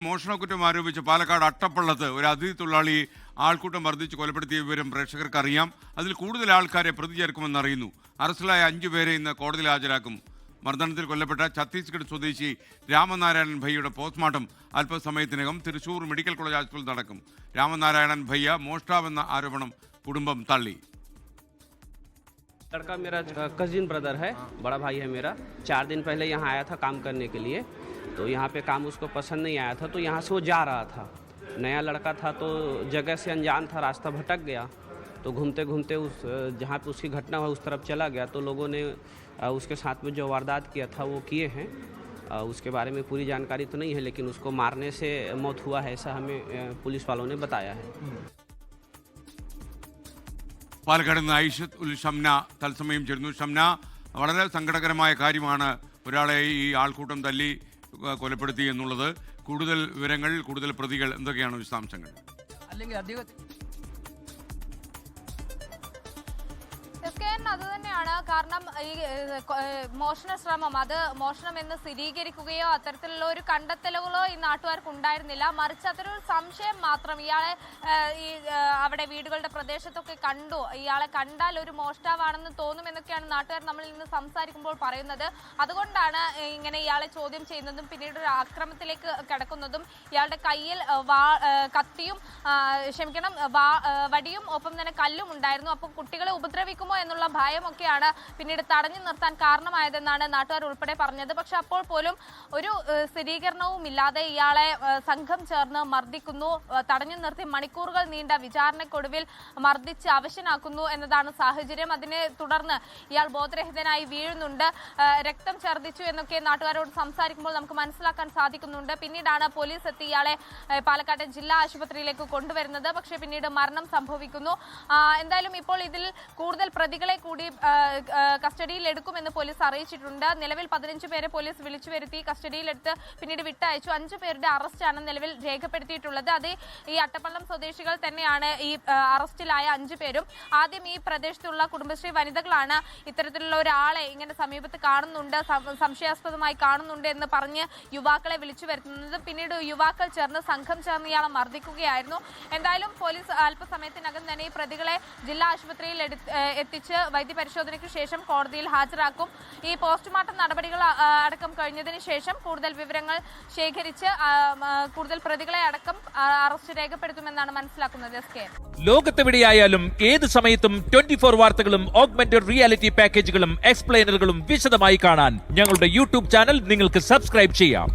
മോഷണക്കുറ്റം ആരോപിച്ച് പാലക്കാട് അട്ടപ്പള്ളത്ത് ഒരു അതിഥി തൊഴിലാളി ആൾക്കൂട്ടം മർദ്ദിച്ച് കൊലപ്പെടുത്തിയ വിവരം പ്രേക്ഷകർക്ക് അറിയാം. അതിൽ കൂടുതൽ ആൾക്കാരെ പ്രതി ചേർക്കുമെന്നറിയുന്നു. അറസ്റ്റിലായ 5 പേരെ ഇന്ന് കോടതിയിൽ ഹാജരാക്കും. മർദ്ദനത്തിൽ കൊല്ലപ്പെട്ട ഛത്തീസ്ഗഡ് സ്വദേശി രാമനാരായണൻ ഭയ്യയുടെ പോസ്റ്റ്മോർട്ടം അല്പസമയത്തിനകം തൃശൂർ മെഡിക്കൽ കോളേജ് ആശുപത്രിയിൽ നടക്കും. രാമനാരായണൻ ഭയ്യ മോഷ്ടാവെന്ന ആരോപണം കുടുംബം തള്ളി. लड़का मेरा कजिन ब्रदर है, बड़ा भाई है मेरा। 4 दिन पहले यहाँ आया था काम करने के लिए, तो यहाँ पे काम उसको पसंद नहीं आया था, तो यहाँ से वो जा रहा था। नया लड़का था तो जगह से अनजान था, रास्ता भटक गया, तो घूमते घूमते उस जहाँ पे उसकी घटना हुई उस तरफ चला गया। तो लोगों ने उसके साथ में जो वारदात किया था वो किए हैं। उसके बारे में पूरी जानकारी तो नहीं है, लेकिन उसको मारने से मौत हुआ है ऐसा हमें पुलिस वालों ने बताया है। പാലക്കാട് നിന്ന് ഐഷത്ത് ഉൽ ഷംന തത്സമയം ചേരുന്നു. ഷംന, വളരെ സങ്കടകരമായ കാര്യമാണ് ഒരാളെ ഈ ആൾക്കൂട്ടം തല്ലി കൊലപ്പെടുത്തി എന്നുള്ളത്. കൂടുതൽ വിവരങ്ങൾ, കൂടുതൽ പ്രതികൾ, എന്തൊക്കെയാണ് വിശദാംശങ്ങൾ? അത് തന്നെയാണ് കാരണം ഈ മോഷണ ശ്രമം, അത് മോഷണം എന്ന് സ്ഥിരീകരിക്കുകയോ അത്തരത്തിലുള്ള ഒരു കണ്ടെത്തലുകളോ ഈ നാട്ടുകാർക്ക് ഉണ്ടായിരുന്നില്ല. മറിച്ച് അതൊരു സംശയം മാത്രം. ഇയാളെ ഈ അവിടെ വീടുകളുടെ പ്രദേശത്തൊക്കെ കണ്ടു, ഇയാളെ കണ്ടാൽ ഒരു മോഷ്ടാവാണെന്ന് തോന്നുമെന്നൊക്കെയാണ് നാട്ടുകാർ നമ്മളിൽ നിന്ന് സംസാരിക്കുമ്പോൾ പറയുന്നത്. അതുകൊണ്ടാണ് ഇങ്ങനെ ഇയാളെ ചോദ്യം ചെയ്യുന്നതും പിന്നീട് ഒരു ആക്രമണത്തിലേക്ക് കടക്കുന്നതും. ഇയാളുടെ കയ്യിൽ കത്തിയും വടിയും ഒപ്പം തന്നെ കല്ലും ഉണ്ടായിരുന്നു. അപ്പോൾ കുട്ടികളെ ഉപദ്രവിക്കുമോ എന്നുള്ള ഭയമൊക്കെയാണ് പിന്നീട് തടഞ്ഞു നിർത്താൻ കാരണമായതെന്നാണ് നാട്ടുകാർ ഉൾപ്പെടെ പറഞ്ഞത്. പക്ഷെ അപ്പോൾ പോലും ഒരു സ്ഥിരീകരണവും ഇല്ലാതെ ഇയാളെ സംഘം ചേർന്ന് മർദ്ദിക്കുന്നു. തടഞ്ഞു നിർത്തി മണിക്കൂറുകൾ നീണ്ട വിചാരണക്കൊടുവിൽ മർദ്ദിച്ച് അവശനാക്കുന്നു എന്നതാണ് സാഹചര്യം. അതിനെ തുടർന്ന് ഇയാൾ ബോധരഹിതനായി വീഴുന്നുണ്ട്. രക്തം ഛർദ്ദിച്ചു എന്നൊക്കെ നാട്ടുകാരോട് സംസാരിക്കുമ്പോൾ നമുക്ക് മനസ്സിലാക്കാൻ സാധിക്കുന്നുണ്ട്. പിന്നീടാണ് പോലീസ് എത്തി ഇയാളെ പാലക്കാട് ജില്ലാ ആശുപത്രിയിലേക്ക് കൊണ്ടുവരുന്നത്. പക്ഷേ പിന്നീട് മരണം സംഭവിക്കുന്നു. എന്തായാലും ഇപ്പോൾ ഇതിൽ കൂടുതൽ പ്രതികളെ കൂടി കസ്റ്റഡിയിൽ എടുക്കുമെന്ന് പോലീസ് അറിയിച്ചിട്ടുണ്ട്. നിലവിൽ 15 പേരെ പോലീസ് വിളിച്ചു വരുത്തി കസ്റ്റഡിയിലെടുത്ത് പിന്നീട് വിട്ടയച്ചു. 5 പേരുടെ അറസ്റ്റാണ് നിലവിൽ രേഖപ്പെടുത്തിയിട്ടുള്ളത്. അത് ഈ അട്ടപ്പള്ളം സ്വദേശികൾ തന്നെയാണ് ഈ അറസ്റ്റിലായ 5 പേരും. ആദ്യം ഈ പ്രദേശത്തുള്ള കുടുംബശ്രീ വനിതകളാണ് ഇത്തരത്തിലുള്ള ഒരാളെ ഇങ്ങനെ സമീപത്ത് കാണുന്നുണ്ട്, സംശയാസ്പദമായി കാണുന്നുണ്ട് എന്ന് പറഞ്ഞ് യുവാക്കളെ വിളിച്ചു വരുത്തുന്നത്. പിന്നീട് യുവാക്കൾ ചേർന്ന് സംഘം ചേർന്ന് ഇയാളെ മർദ്ദിക്കുകയായിരുന്നു. എന്തായാലും പോലീസ് അല്പസമയത്തിനകം തന്നെ ഈ പ്രതികളെ ജില്ലാ ആശുപത്രിയിൽ എത്തിച്ച് വൈദ്യപരിശോധനയ്ക്ക് ശേഷം കോടതിയിൽ ഹാജരാക്കും. ഈ പോസ്റ്റ്മോർട്ടം നടപടികൾ അടക്കം കഴിഞ്ഞതിന് ശേഷം കൂടുതൽ വിവരങ്ങൾ ശേഖരിച്ച് കൂടുതൽ പ്രതികളെ അടക്കം അറസ്റ്റ് രേഖപ്പെടുത്തുമെന്നാണ് മനസ്സിലാക്കുന്നത്. ലോകത്തെവിടെയായാലും ഏത് സമയത്തും 24 വാർത്തകളും ഓഗ്മെന്റഡ് റിയാലിറ്റി പാക്കേജുകളും എക്സ്പ്ലെയിനറുകളും വിശദമായി കാണാൻ ഞങ്ങളുടെ യൂട്യൂബ് ചാനൽ നിങ്ങൾക്ക് സബ്സ്ക്രൈബ് ചെയ്യാം.